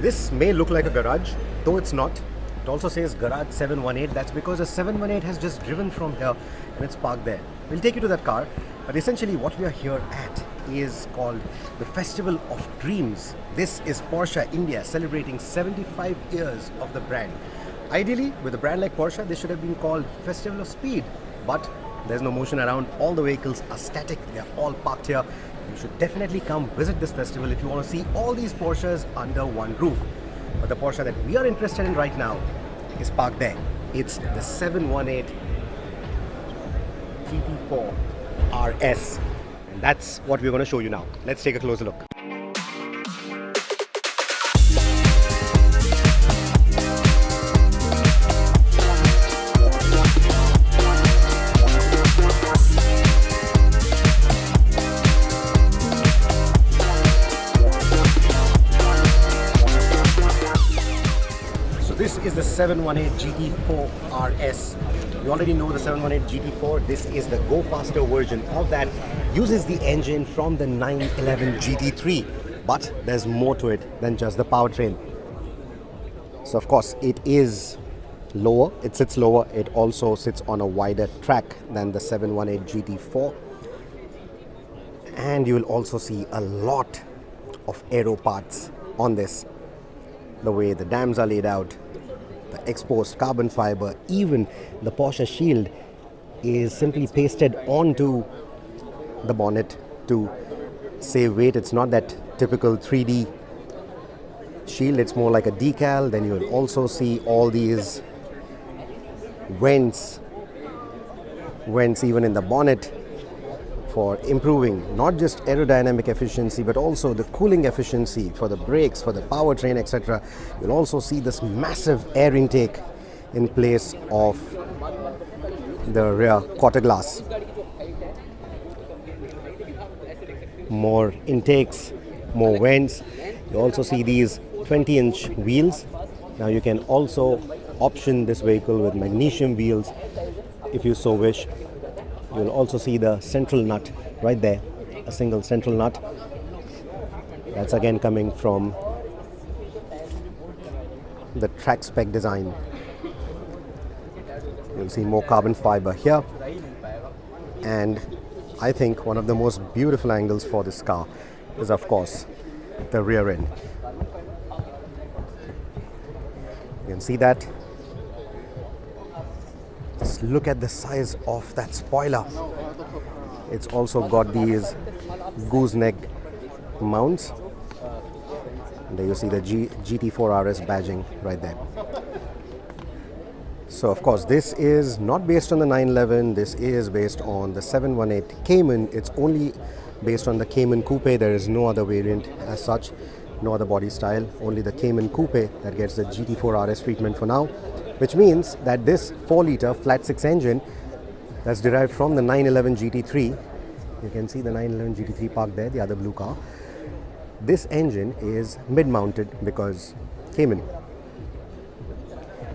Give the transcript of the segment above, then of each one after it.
This may look like a garage, though it's not. It also says Garage 718. That's because a 718 has just driven from here and it's parked there. We'll take you to that car. But essentially what we are here at is called the Festival of Dreams. This is Porsche India celebrating 75 years of the brand. Ideally, with a brand like Porsche, this should have been called Festival of Speed. But there's no motion around. All the vehicles are static. They're all parked here. You should definitely come visit this festival if you want to see all these Porsches under one roof. But the Porsche that we are interested in right now is parked there. It's the 718 GT4 RS. And that's what we're going to show you now. Let's take a closer look. This is the 718 GT4 RS. You already know the 718 GT4. This is the go faster version of that. Uses the engine from the 911 GT3, but there's more to it than just the powertrain. So of course it is lower. It sits lower. It also sits on a wider track than the 718 GT4. And you will also see a lot of aero parts on this. The way the dams are laid out, the exposed carbon fiber, even the Porsche shield is simply pasted onto the bonnet to save weight. It's not that typical 3D shield, it's more like a decal. Then you will also see all these vents even in the bonnet for improving not just aerodynamic efficiency but also the cooling efficiency for the brakes, for the powertrain, etc. You'll also see this massive air intake in place of the rear quarter glass. More intakes, more vents. You also see these 20-inch wheels. Now you can also option this vehicle with magnesium wheels if you so wish. You'll also see the central nut right there, a single central nut. That's again coming from the track spec design. You'll see more carbon fiber here. And I think one of the most beautiful angles for this car is of course the rear end. You can see that. Just look at the size of that spoiler. It's also got these gooseneck mounts. And there you see the GT4 RS badging right there. So of course this is not based on the 911. This is based on the 718 Cayman. It's only based on the Cayman Coupe. There is no other variant as such, no other body style. Only the Cayman Coupe that gets the GT4 RS treatment for now. Which means that this 4-liter flat 6 engine that's derived from the 911 GT3, you can see the 911 GT3 parked there, the other blue car. This engine is mid-mounted because Cayman.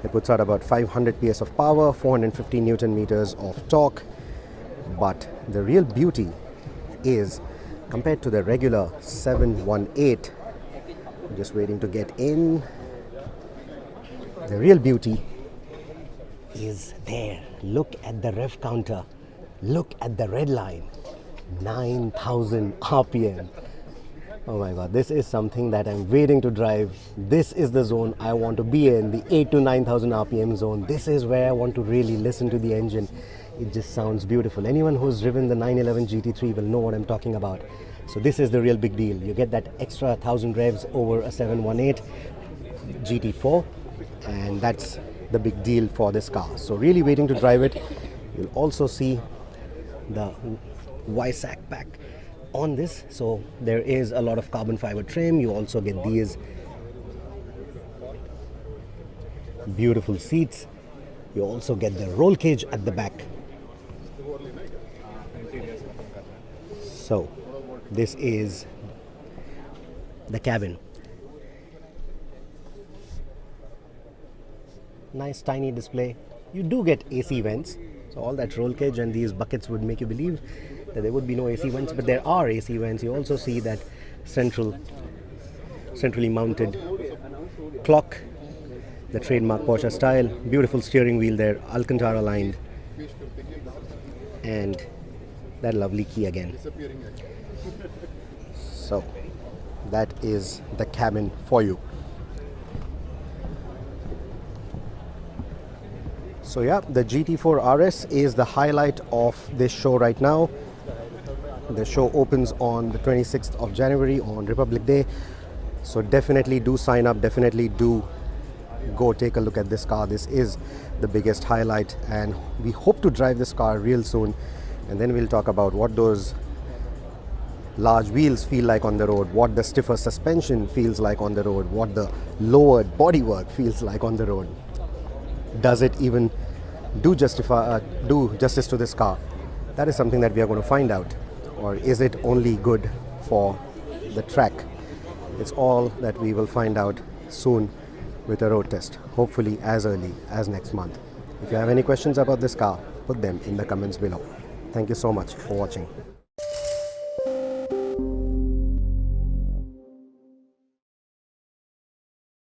It puts out about 500 PS of power, 450 Newton meters of torque. But the real beauty is, compared to the regular 718, I'm just waiting to get in. The real beauty is there. Look at the rev counter. Look at the red line. 9,000 RPM. Oh my god, this is something that I'm waiting to drive. This is the zone I want to be in, the 8 to 9,000 RPM zone. This is where I want to really listen to the engine. It just sounds beautiful. Anyone who's driven the 911 GT3 will know what I'm talking about. So this is the real big deal. You get that extra 1,000 revs over a 718 GT4. And that's the big deal for this car. So really waiting to drive it. You'll also see the Y-Sack pack on this. So there is a lot of carbon fiber trim. You also get these beautiful seats. You also get the roll cage at the back. So this is the cabin. Nice tiny display. You do get AC vents. So all that roll cage and these buckets would make you believe that there would be no AC vents, but there are AC vents. You also see that centrally mounted clock, the trademark Porsche style, beautiful steering wheel there, Alcantara lined, and that lovely key again. So that is the Cayman for you. So yeah, the GT4 RS is the highlight of this show right now. The show opens on the 26th of January on Republic Day. So definitely do sign up, definitely do go take a look at this car. This is the biggest highlight, and we hope to drive this car real soon, and then we'll talk about what those large wheels feel like on the road, what the stiffer suspension feels like on the road, what the lowered bodywork feels like on the road. Does it even do justice to this car? That is something that we are going to find out. Or is it only good for the track? It's all that we will find out soon with a road test, hopefully as early as next month. If you have any questions about this car, put them in the comments below. Thank you so much for watching.